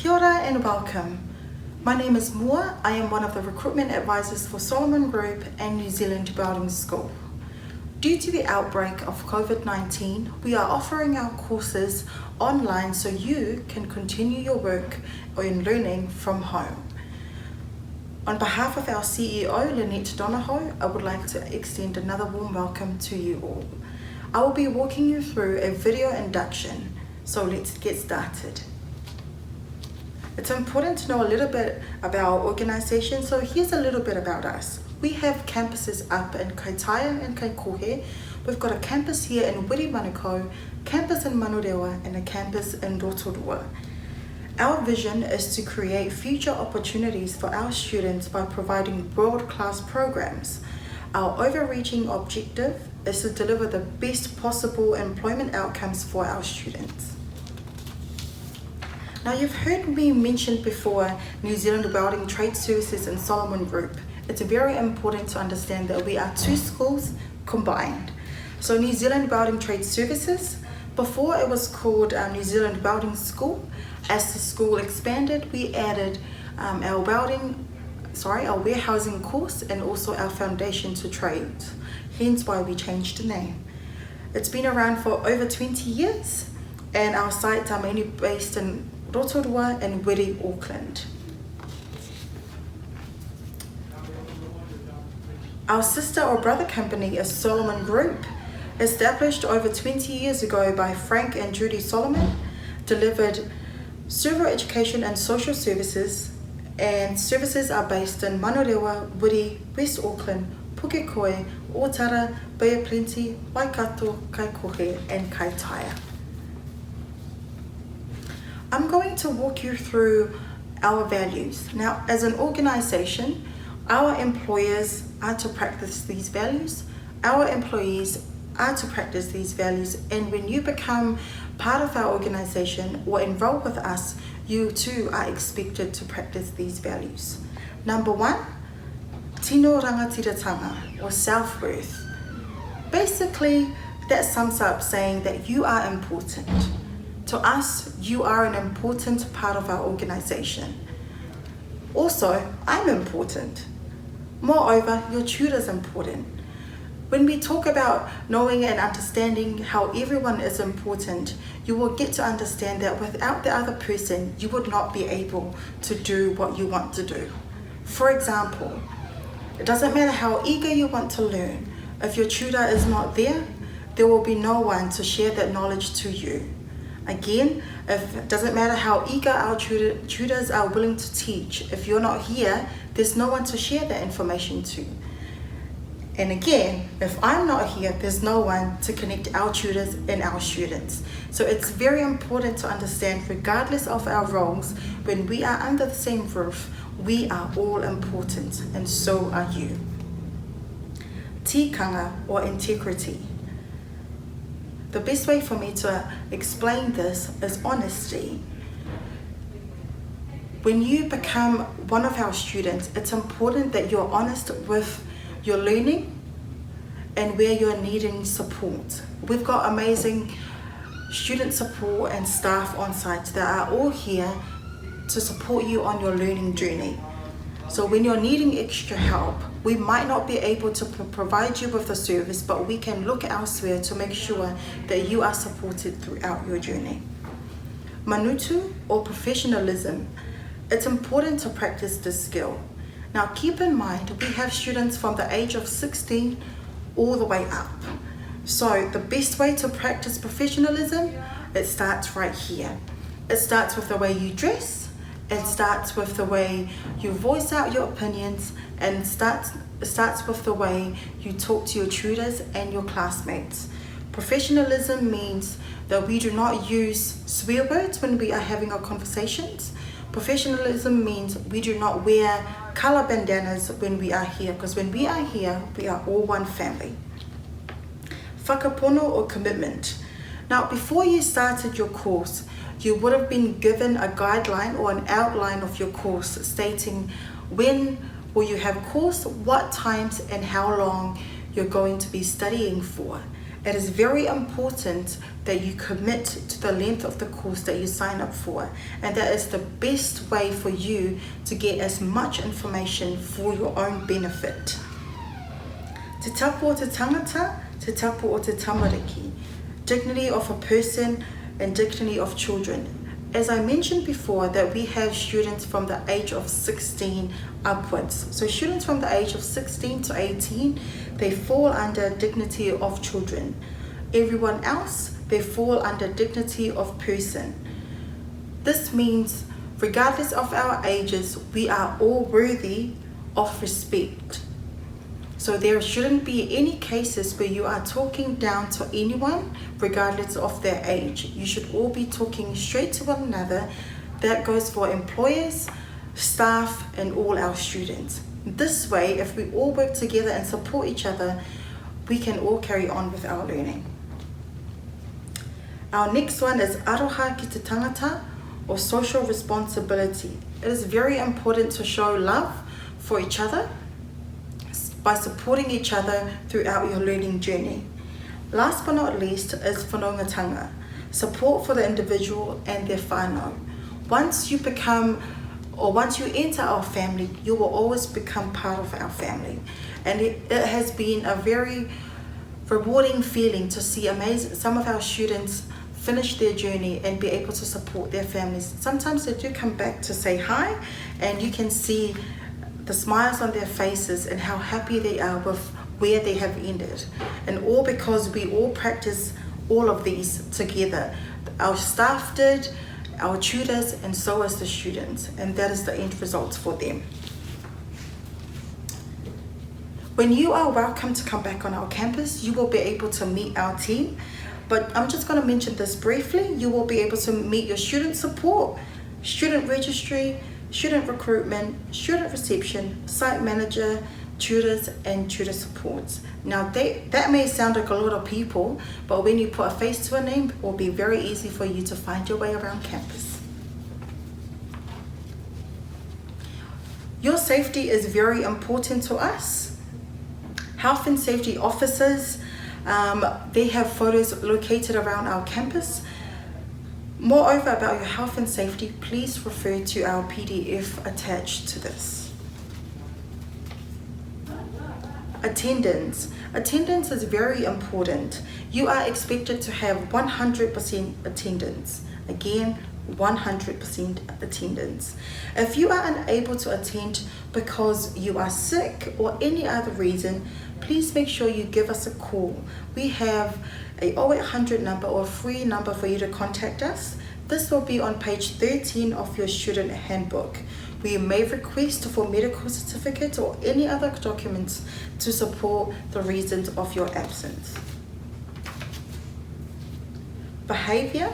Kia ora and welcome. My name is Moa. I am one of the recruitment advisors for Solomon Group and New Zealand Building School. Due to the outbreak of COVID-19, we are offering our courses online so you can continue your work or in learning from home. On behalf of our CEO, Lynette Donahoe, I would like to extend another warm welcome to you all. I will be walking you through a video induction, so let's get started. It's important to know a little bit about our organisation, so here's a little bit about us. We have campuses up in Kaitaia and Kaikohe. We've got a campus here in Wiri Manukau, campus in Manurewa, and a campus in Rotorua. Our vision is to create future opportunities for our students by providing world-class programs. Our overreaching objective is to deliver the best possible employment outcomes for our students. Now, you've heard me mention before New Zealand Welding Trade Services and Solomon Group. It's very important to understand that we are two schools combined. So New Zealand Welding Trade Services, before it was called New Zealand Welding School. As the school expanded, we added our warehousing course and also our foundation to trades, hence why we changed the name. It's been around for over 20 years and our sites are mainly based in Rotorua and Wiri, Auckland. Our sister or brother company is Solomon Group, established over 20 years ago by Frank and Judy Solomon, delivered server education and social services, and services are based in Manurewa, Wiri, West Auckland, Pukekohe, Otara, Bay of Plenty, Waikato, Kaikohe and Kaitaia. I'm going to walk you through our values. Now, as an organisation, our employers are to practice these values, our employees are to practice these values, and when you become part of our organisation or enroll with us, you too are expected to practice these values. Number 1, tino rangatiratanga, or self-worth. Basically, that sums up saying that you are important. To us, you are an important part of our organisation. Also, I'm important. Moreover, your tutor's important. When we talk about knowing and understanding how everyone is important, you will get to understand that without the other person, you would not be able to do what you want to do. For example, it doesn't matter how eager you want to learn. If your tutor is not there, there will be no one to share that knowledge to you. Again, it doesn't matter how eager our tutors are willing to teach. If you're not here, there's no one to share that information to. And again, if I'm not here, there's no one to connect our tutors and our students. So it's very important to understand, regardless of our roles, when we are under the same roof, we are all important, and so are you. Tikanga, or integrity. The best way for me to explain this is honesty. When you become one of our students, it's important that you're honest with your learning and where you're needing support. We've got amazing student support and staff on site that are all here to support you on your learning journey. So when you're needing extra help, we might not be able to provide you with the service, but we can look elsewhere to make sure that you are supported throughout your journey. Manutu, or professionalism. It's important to practice this skill. Now keep in mind, we have students from the age of 16 all the way up. So the best way to practice professionalism, it starts right here. It starts with the way you dress, it starts with the way you voice out your opinions, and it starts with the way you talk to your tutors and your classmates. Professionalism means that we do not use swear words when we are having our conversations. Professionalism means we do not wear color bandanas when we are here, because when we are here, we are all one family. Whakapono, or commitment. Now, before you started your course, you would have been given a guideline or an outline of your course stating when will you have course, what times and how long you're going to be studying for. It is very important that you commit to the length of the course that you sign up for, and that is the best way for you to get as much information for your own benefit. Te tapu o te tangata, te tapu o te tamariki, dignity of a person and dignity of children. As I mentioned before, that we have students from the age of 16 upwards. So students from the age of 16 to 18, they fall under dignity of children. Everyone else, they fall under dignity of person. This means regardless of our ages, we are all worthy of respect. So there shouldn't be any cases where you are talking down to anyone regardless of their age. You should all be talking straight to one another. That goes for employers, staff, and all our students. This way, if we all work together and support each other, we can all carry on with our learning. Our next one is aroha ki te tangata, or social responsibility. It is very important to show love for each other by supporting each other throughout your learning journey. Last but not least is whanaungatanga, support for the individual and their whānau. Once you enter our family, you will always become part of our family. And it has been a very rewarding feeling to see some of our students finish their journey and be able to support their families. Sometimes they do come back to say hi, and you can see the smiles on their faces and how happy they are with where they have ended. And all because we all practice all of these together. Our staff did, our tutors, and so as the students. And that is the end result for them. When you are welcome to come back on our campus, you will be able to meet our team. But I'm just going to mention this briefly. You will be able to meet your student support, student registry, student recruitment, student reception, site manager, tutors, and tutor supports. Now that may sound like a lot of people, but when you put a face to a name, it will be very easy for you to find your way around campus. Your safety is very important to us. Health and safety officers, they have photos located around our campus. Moreover, about your health and safety, please refer to our PDF attached to this. Attendance. Attendance is very important. You are expected to have 100% attendance. Again, 100% attendance. If you are unable to attend because you are sick or any other reason, please make sure you give us a call. We have a 0800 number or a free number for you to contact us. This will be on page 13 of your student handbook. We may request for medical certificates or any other documents to support the reasons of your absence. Behavior.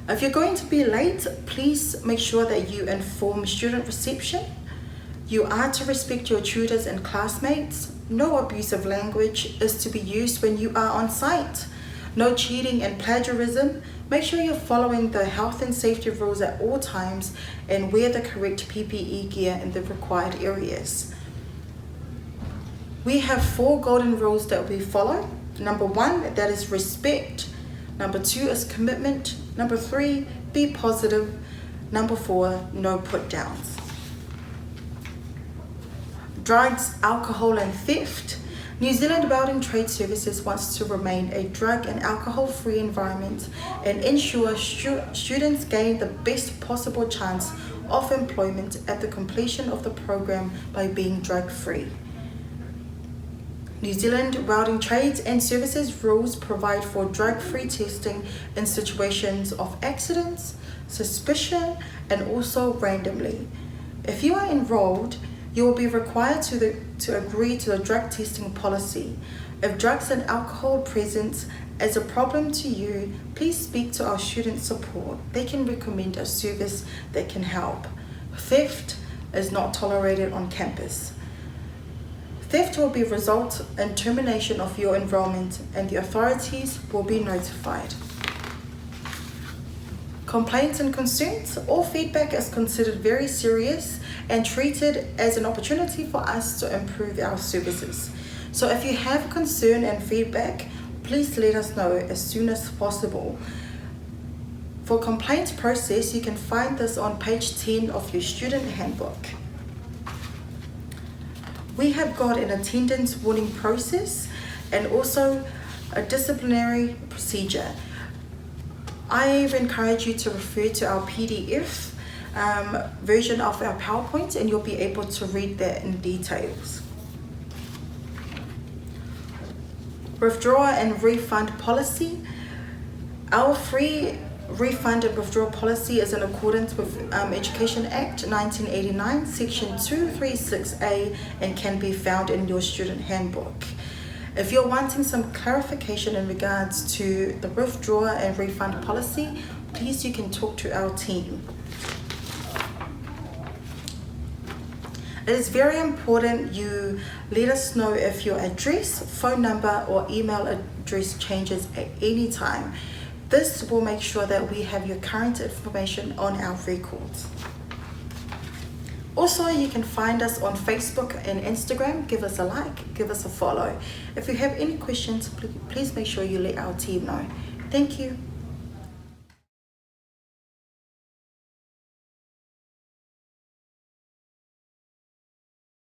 If you're going to be late, please make sure that you inform student reception. You are to respect your tutors and classmates. No abusive language is to be used when you are on site. No cheating and plagiarism. Make sure you're following the health and safety rules at all times and wear the correct PPE gear in the required areas. We have 4 golden rules that we follow. Number 1, that is respect. Number 2 is commitment. Number 3, be positive. Number 4, no put downs. Drugs, alcohol, and theft. New Zealand Welding Trade Services wants to remain a drug and alcohol-free environment and ensure students gain the best possible chance of employment at the completion of the program by being drug-free. New Zealand Welding Trades and Services rules provide for drug-free testing in situations of accidents, suspicion, and also randomly. If you are enrolled, you will be required to agree to the drug testing policy. If drugs and alcohol present is a problem to you, please speak to our student support. They can recommend a service that can help. Theft is not tolerated on campus. Theft will be result in termination of your enrollment and the authorities will be notified. Complaints and concerns. All feedback is considered very serious and treated as an opportunity for us to improve our services. So if you have concern and feedback, please let us know as soon as possible. For complaint process, you can find this on page 10 of your student handbook. We have got an attendance warning process and also a disciplinary procedure. I encourage you to refer to our PDF version of our PowerPoint, and you'll be able to read that in details. Withdrawal and refund policy. Our free refund and withdrawal policy is in accordance with Education Act 1989, Section 236A, and can be found in your student handbook. If you're wanting some clarification in regards to the withdrawal and refund policy, please you can talk to our team. It is very important you let us know if your address, phone number, or email address changes at any time. This will make sure that we have your current information on our records. Also, you can find us on Facebook and Instagram. Give us a like, give us a follow. If you have any questions, please make sure you let our team know. Thank you.